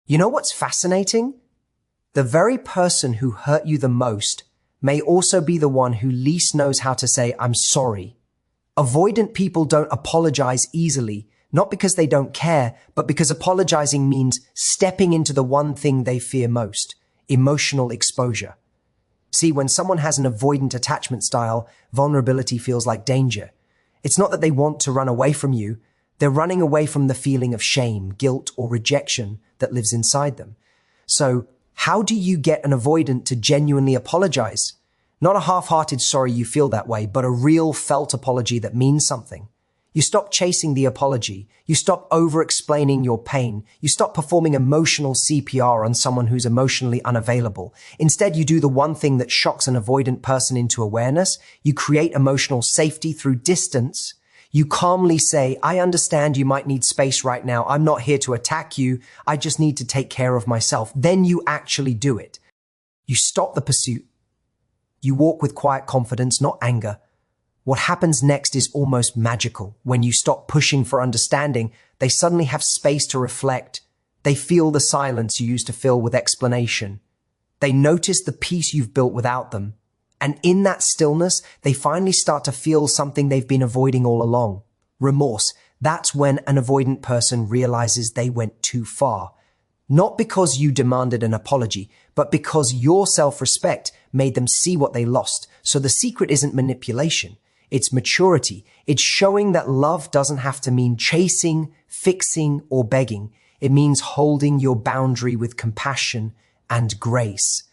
You know what's fascinating? The very person who hurt you the most may also be the one who least knows how to say, "I'm sorry." Avoidant people don't apologize easily, not because they don't care, but because apologizing means stepping into the one thing they fear most, emotional exposure. See, when someone has an avoidant attachment style, vulnerability feels like danger. It's not that they want to run away from you. They're running away from the feeling of shame, guilt, or rejection that lives inside them. So, how do you get an avoidant to genuinely apologize? Not a half-hearted sorry you feel that way, but a real felt apology that means something. You stop chasing the apology. You stop over-explaining your pain. You stop performing emotional CPR on someone who's emotionally unavailable. Instead, you do the one thing that shocks an avoidant person into awareness. You create emotional safety through distance. You calmly say, "I understand you might need space right now. I'm not here to attack you. I just need to take care of myself." Then you actually do it. You stop the pursuit. You walk with quiet confidence, not anger. What happens next is almost magical. When you stop pushing for understanding, they suddenly have space to reflect. They feel the silence you used to fill with explanation. They notice the peace you've built without them. And in that stillness, they finally start to feel something they've been avoiding all along. Remorse. That's when an avoidant person realizes they went too far. Not because you demanded an apology, but because your self-respect made them see what they lost. So the secret isn't manipulation. It's maturity. It's showing that love doesn't have to mean chasing, fixing, or begging. It means holding your boundary with compassion and grace.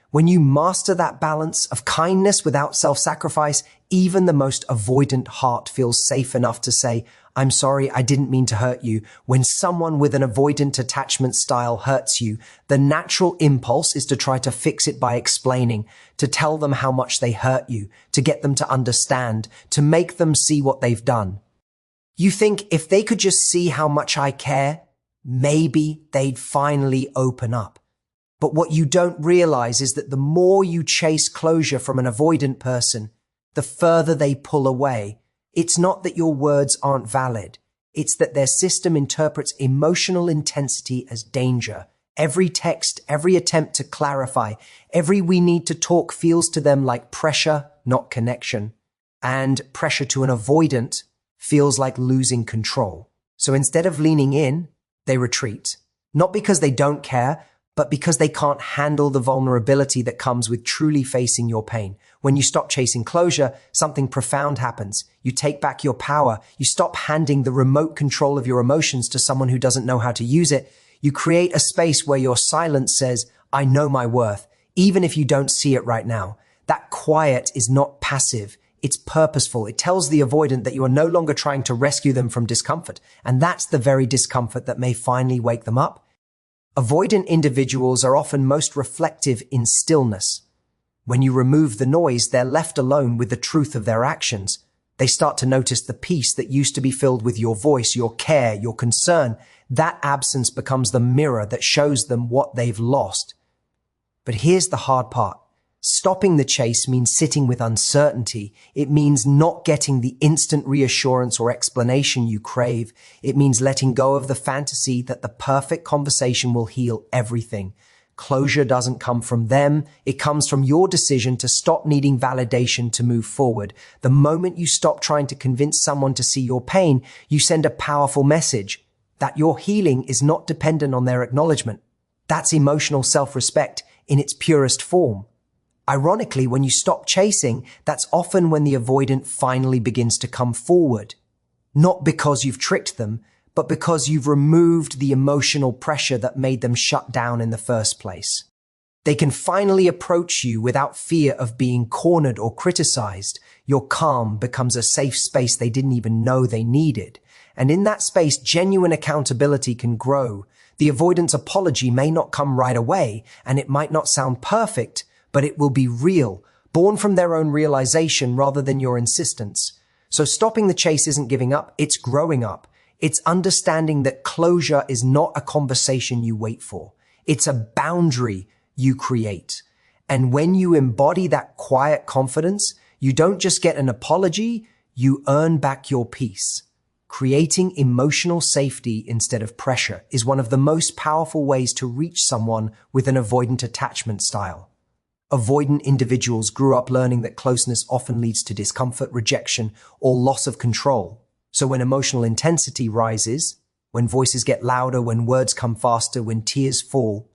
When you master that balance of kindness without self-sacrifice, even the most avoidant heart feels safe enough to say, "I'm sorry, I didn't mean to hurt you." When someone with an avoidant attachment style hurts you, the natural impulse is to try to fix it by explaining, to tell them how much they hurt you, to get them to understand, to make them see what they've done. You think if they could just see how much I care, maybe they'd finally open up. But what you don't realize is that the more you chase closure from an avoidant person, the further they pull away. It's not that your words aren't valid. It's that their system interprets emotional intensity as danger. Every text, every attempt to clarify, every "we need to talk" feels to them like pressure, not connection. And pressure to an avoidant feels like losing control. So instead of leaning in, they retreat. Not because they don't care, but because they can't handle the vulnerability that comes with truly facing your pain. When you stop chasing closure, something profound happens. You take back your power. You stop handing the remote control of your emotions to someone who doesn't know how to use it. You create a space where your silence says, "I know my worth," even if you don't see it right now. That quiet is not passive. It's purposeful. It tells the avoidant that you are no longer trying to rescue them from discomfort. And that's the very discomfort that may finally wake them up. Avoidant individuals are often most reflective in stillness. When you remove the noise, they're left alone with the truth of their actions. They start to notice the peace that used to be filled with your voice, your care, your concern. That absence becomes the mirror that shows them what they've lost. But here's the hard part. Stopping the chase means sitting with uncertainty. It means not getting the instant reassurance or explanation you crave. It means letting go of the fantasy that the perfect conversation will heal everything. Closure doesn't come from them. It comes from your decision to stop needing validation to move forward. The moment you stop trying to convince someone to see your pain, you send a powerful message that your healing is not dependent on their acknowledgement. That's emotional self-respect in its purest form. Ironically, when you stop chasing, that's often when the avoidant finally begins to come forward. Not because you've tricked them, but because you've removed the emotional pressure that made them shut down in the first place. They can finally approach you without fear of being cornered or criticized. Your calm becomes a safe space they didn't even know they needed. And in that space, genuine accountability can grow. The avoidant's apology may not come right away, and it might not sound perfect, but it will be real, born from their own realization rather than your insistence. So stopping the chase isn't giving up, it's growing up. It's understanding that closure is not a conversation you wait for. It's a boundary you create. And when you embody that quiet confidence, you don't just get an apology, you earn back your peace. Creating emotional safety instead of pressure is one of the most powerful ways to reach someone with an avoidant attachment style. Avoidant individuals grew up learning that closeness often leads to discomfort, rejection, or loss of control. So when emotional intensity rises, when voices get louder, when words come faster, when tears fall,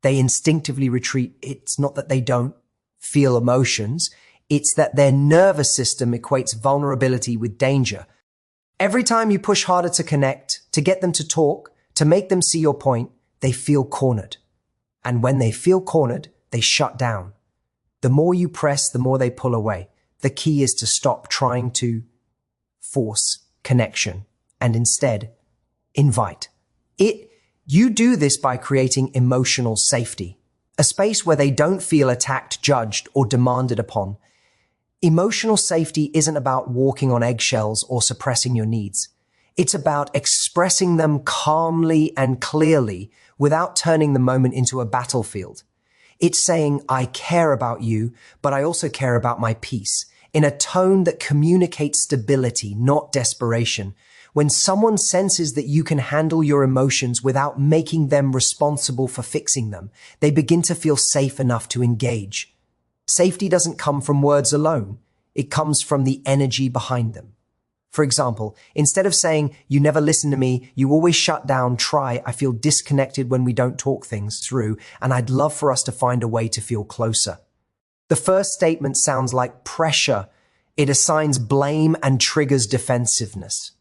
they instinctively retreat. It's not that they don't feel emotions, it's that their nervous system equates vulnerability with danger. Every time you push harder to connect, to get them to talk, to make them see your point, they feel cornered. And when they feel cornered, they shut down. The more you press, the more they pull away. The key is to stop trying to force connection and instead invite it. You do this by creating emotional safety, a space where they don't feel attacked, judged, or demanded upon. Emotional safety isn't about walking on eggshells or suppressing your needs. It's about expressing them calmly and clearly without turning the moment into a battlefield. It's saying, I care about you, but I also care about my peace, in a tone that communicates stability, not desperation. When someone senses that you can handle your emotions without making them responsible for fixing them, they begin to feel safe enough to engage. Safety doesn't come from words alone. It comes from the energy behind them. For example, instead of saying, you never listen to me, you always shut down, try, I feel disconnected when we don't talk things through, and I'd love for us to find a way to feel closer. The first statement sounds like pressure. It assigns blame and triggers defensiveness.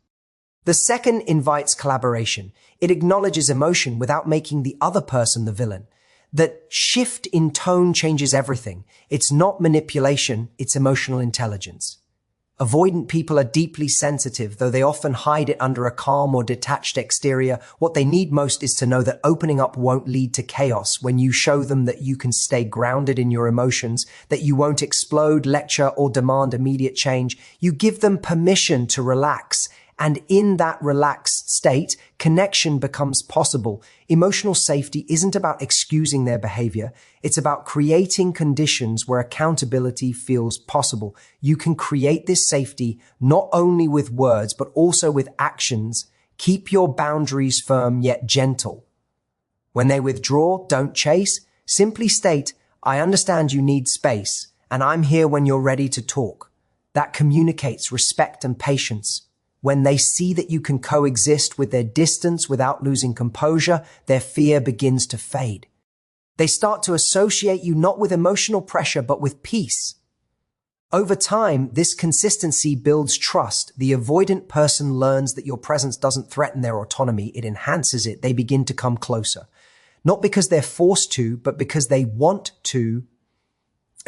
The second invites collaboration. It acknowledges emotion without making the other person the villain. That shift in tone changes everything. It's not manipulation, it's emotional intelligence. Avoidant people are deeply sensitive, though they often hide it under a calm or detached exterior. What they need most is to know that opening up won't lead to chaos. When you show them that you can stay grounded in your emotions, that you won't explode, lecture, or demand immediate change, you give them permission to relax. And in that relaxed state, connection becomes possible. Emotional safety isn't about excusing their behavior. It's about creating conditions where accountability feels possible. You can create this safety not only with words, but also with actions. Keep your boundaries firm yet gentle. When they withdraw, don't chase. Simply state, I understand you need space, and I'm here when you're ready to talk. That communicates respect and patience. When they see that you can coexist with their distance without losing composure, their fear begins to fade. They start to associate you not with emotional pressure, but with peace. Over time, this consistency builds trust. The avoidant person learns that your presence doesn't threaten their autonomy, it enhances it. They begin to come closer. Not because they're forced to, but because they want to.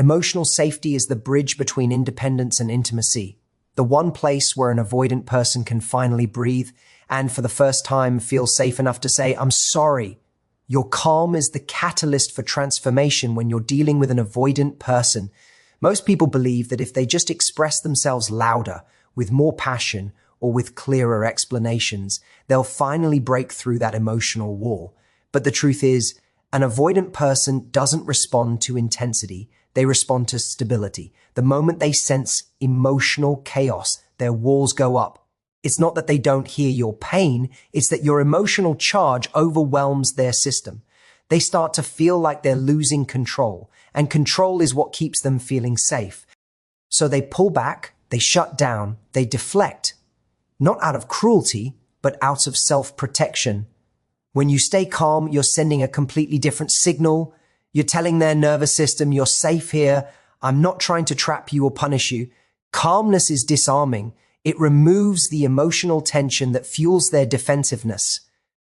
Emotional safety is the bridge between independence and intimacy. The one place where an avoidant person can finally breathe and for the first time feel safe enough to say, I'm sorry. Your calm is the catalyst for transformation when you're dealing with an avoidant person. Most people believe that if they just express themselves louder, with more passion, or with clearer explanations, they'll finally break through that emotional wall. But the truth is, an avoidant person doesn't respond to intensity. They respond to stability. The moment they sense emotional chaos, their walls go up. It's not that they don't hear your pain, it's that your emotional charge overwhelms their system. They start to feel like they're losing control, and control is what keeps them feeling safe. So they pull back, they shut down, they deflect, not out of cruelty, but out of self-protection. When you stay calm, you're sending a completely different signal. You're telling their nervous system, you're safe here. I'm not trying to trap you or punish you. Calmness is disarming. It removes the emotional tension that fuels their defensiveness.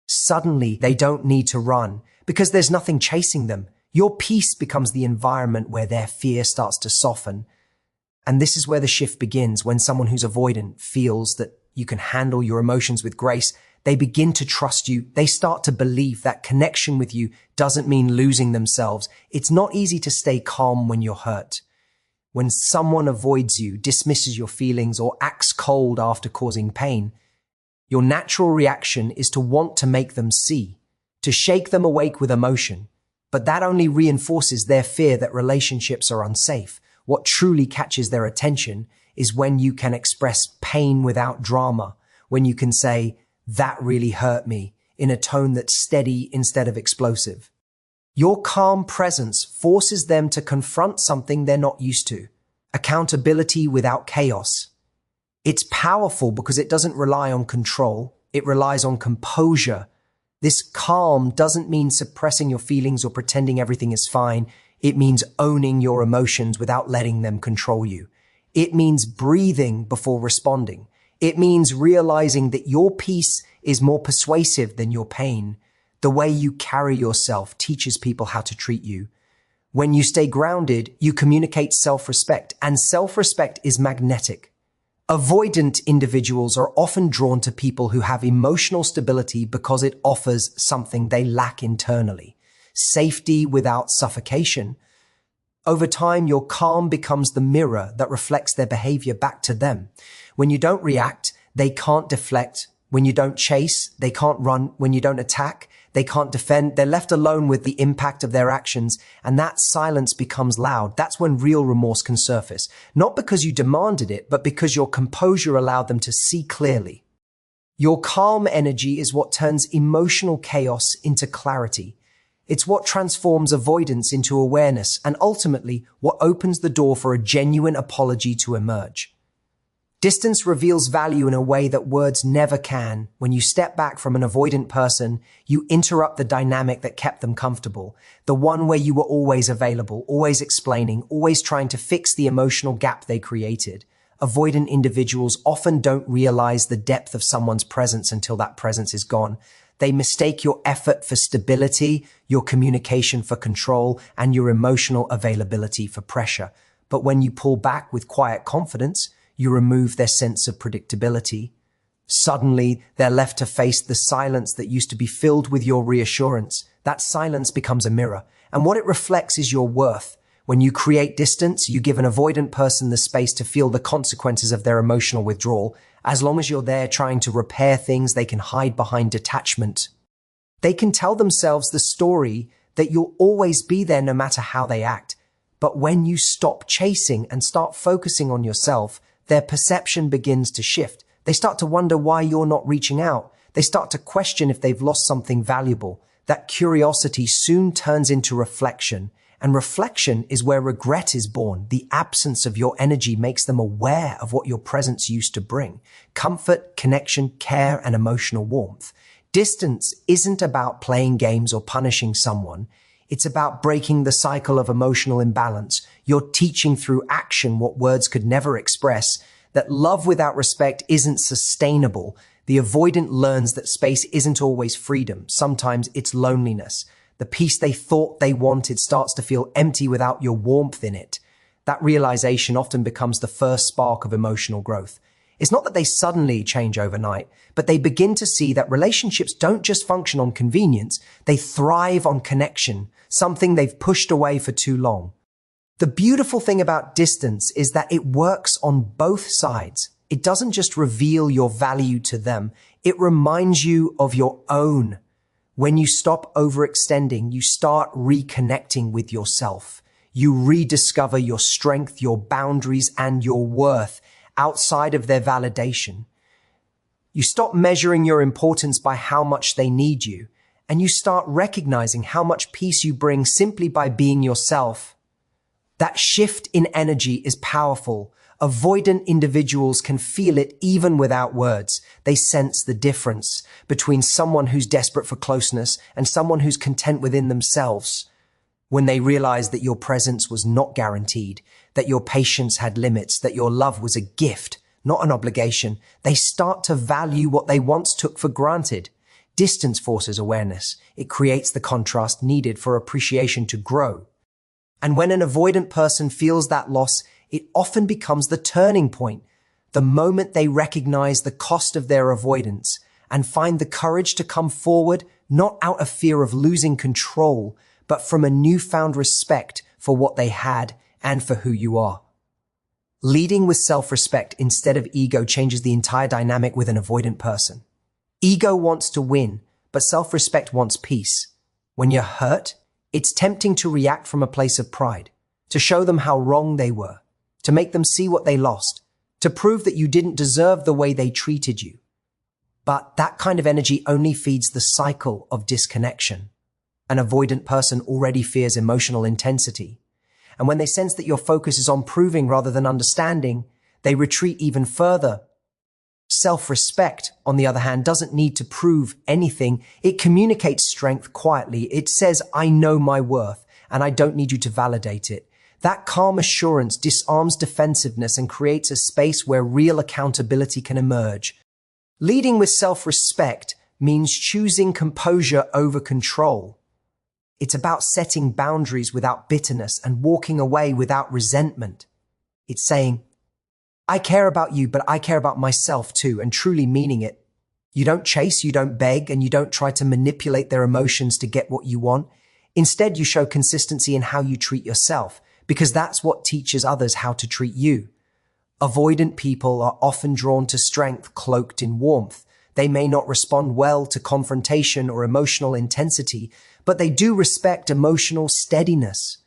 Suddenly, they don't need to run because there's nothing chasing them. Your peace becomes the environment where their fear starts to soften. And this is where the shift begins. When someone who's avoidant feels that you can handle your emotions with grace, they begin to trust you. They start to believe that connection with you doesn't mean losing themselves. It's not easy to stay calm when you're hurt. When someone avoids you, dismisses your feelings, or acts cold after causing pain, your natural reaction is to want to make them see, to shake them awake with emotion. But that only reinforces their fear that relationships are unsafe. What truly catches their attention is when you can express pain without drama, when you can say, "That really hurt me," in a tone that's steady instead of explosive. Your calm presence forces them to confront something they're not used to. Accountability without chaos. It's powerful because it doesn't rely on control. It relies on composure. This calm doesn't mean suppressing your feelings or pretending everything is fine. It means owning your emotions without letting them control you. It means breathing before responding. It means realizing that your peace is more persuasive than your pain. The way you carry yourself teaches people how to treat you. When you stay grounded, you communicate self-respect, and self-respect is magnetic. Avoidant individuals are often drawn to people who have emotional stability because it offers something they lack internally: safety without suffocation. Over time, your calm becomes the mirror that reflects their behavior back to them. When you don't react, they can't deflect. When you don't chase, they can't run. When you don't attack, they can't defend. They're left alone with the impact of their actions, and that silence becomes loud. That's when real remorse can surface. Not because you demanded it, but because your composure allowed them to see clearly. Your calm energy is what turns emotional chaos into clarity. It's what transforms avoidance into awareness, and ultimately what opens the door for a genuine apology to emerge. Distance reveals value in a way that words never can. When you step back from an avoidant person, you interrupt the dynamic that kept them comfortable, the one where you were always available, always explaining, always trying to fix the emotional gap they created. Avoidant individuals often don't realize the depth of someone's presence until that presence is gone. They mistake your effort for stability, your communication for control, and your emotional availability for pressure. But when you pull back with quiet confidence, you remove their sense of predictability. Suddenly, they're left to face the silence that used to be filled with your reassurance. That silence becomes a mirror, and what it reflects is your worth. When you create distance, you give an avoidant person the space to feel the consequences of their emotional withdrawal. As long as you're there trying to repair things, they can hide behind detachment. They can tell themselves the story that you'll always be there no matter how they act. But when you stop chasing and start focusing on yourself, their perception begins to shift. They start to wonder why you're not reaching out. They start to question if they've lost something valuable. That curiosity soon turns into reflection. And reflection is where regret is born. The absence of your energy makes them aware of what your presence used to bring: comfort, connection, care, and emotional warmth. Distance isn't about playing games or punishing someone. It's about breaking the cycle of emotional imbalance. You're teaching through action what words could never express, that love without respect isn't sustainable. The avoidant learns that space isn't always freedom. Sometimes it's loneliness. The peace they thought they wanted starts to feel empty without your warmth in it. That realization often becomes the first spark of emotional growth. It's not that they suddenly change overnight, but they begin to see that relationships don't just function on convenience, they thrive on connection, something they've pushed away for too long. The beautiful thing about distance is that it works on both sides. It doesn't just reveal your value to them, it reminds you of your own. When you stop overextending, you start reconnecting with yourself. You rediscover your strength, your boundaries, and your worth outside of their validation. You stop measuring your importance by how much they need you, and you start recognizing how much peace you bring simply by being yourself. That shift in energy is powerful. Avoidant individuals can feel it even without words. They sense the difference between someone who's desperate for closeness and someone who's content within themselves. When they realize that your presence was not guaranteed, that your patience had limits, that your love was a gift, not an obligation, they start to value what they once took for granted. Distance forces awareness. It creates the contrast needed for appreciation to grow. And when an avoidant person feels that loss, it often becomes the turning point, the moment they recognize the cost of their avoidance and find the courage to come forward, not out of fear of losing control, but from a newfound respect for what they had and for who you are. Leading with self-respect instead of ego changes the entire dynamic with an avoidant person. Ego wants to win, but self-respect wants peace. When you're hurt, it's tempting to react from a place of pride, to show them how wrong they were, to make them see what they lost, to prove that you didn't deserve the way they treated you. But that kind of energy only feeds the cycle of disconnection. An avoidant person already fears emotional intensity. And when they sense that your focus is on proving rather than understanding, they retreat even further. Self-respect, on the other hand, doesn't need to prove anything. It communicates strength quietly. It says, I know my worth, and I don't need you to validate it. That calm assurance disarms defensiveness and creates a space where real accountability can emerge. Leading with self-respect means choosing composure over control. It's about setting boundaries without bitterness and walking away without resentment. It's saying, I care about you, but I care about myself too, and truly meaning it. You don't chase, you don't beg, and you don't try to manipulate their emotions to get what you want. Instead, you show consistency in how you treat yourself, because that's what teaches others how to treat you. Avoidant people are often drawn to strength cloaked in warmth. They may not respond well to confrontation or emotional intensity, but they do respect emotional steadiness.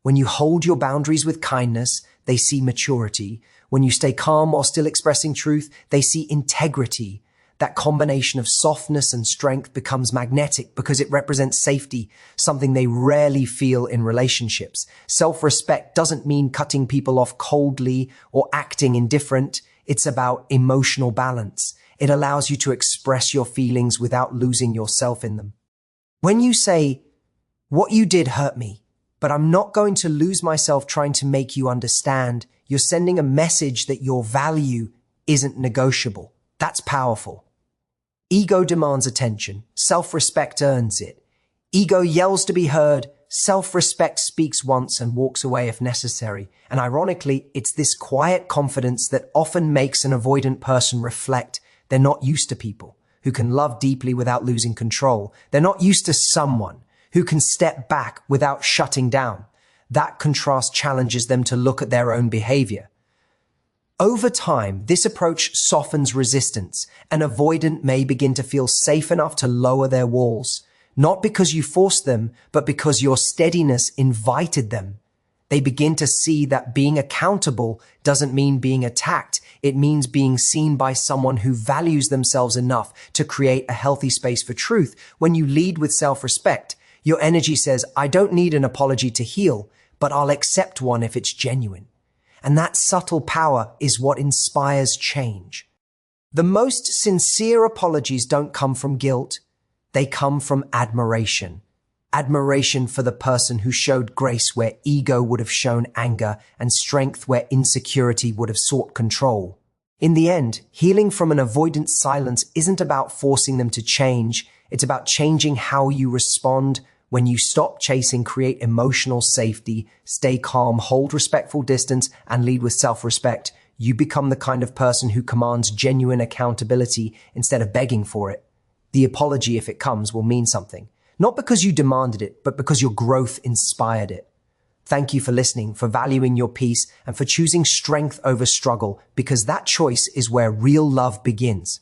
When you hold your boundaries with kindness, they see maturity. When you stay calm while still expressing truth, they see integrity. That combination of softness and strength becomes magnetic because it represents safety, something they rarely feel in relationships. Self-respect doesn't mean cutting people off coldly or acting indifferent. It's about emotional balance. It allows you to express your feelings without losing yourself in them. When you say, what you did hurt me, but I'm not going to lose myself trying to make you understand, you're sending a message that your value isn't negotiable. That's powerful. Ego demands attention. Self-respect earns it. Ego yells to be heard. Self-respect speaks once and walks away if necessary. And ironically, it's this quiet confidence that often makes an avoidant person reflect. They're not used to people who can love deeply without losing control. They're not used to someone who can step back without shutting down. That contrast challenges them to look at their own behavior. Over time, this approach softens resistance. An avoidant may begin to feel safe enough to lower their walls, not because you forced them, but because your steadiness invited them. They begin to see that being accountable doesn't mean being attacked. It means being seen by someone who values themselves enough to create a healthy space for truth. When you lead with self-respect, your energy says, I don't need an apology to heal, but I'll accept one if it's genuine. And that subtle power is what inspires change. The most sincere apologies don't come from guilt. They come from admiration. Admiration for the person who showed grace where ego would have shown anger and strength where insecurity would have sought control. In the end, healing from an avoidant silence isn't about forcing them to change. It's about changing how you respond. When you stop chasing, create emotional safety, stay calm, hold respectful distance, and lead with self-respect, you become the kind of person who commands genuine accountability instead of begging for it. The apology, if it comes, will mean something. Not because you demanded it, but because your growth inspired it. Thank you for listening, for valuing your peace, and for choosing strength over struggle, because that choice is where real love begins.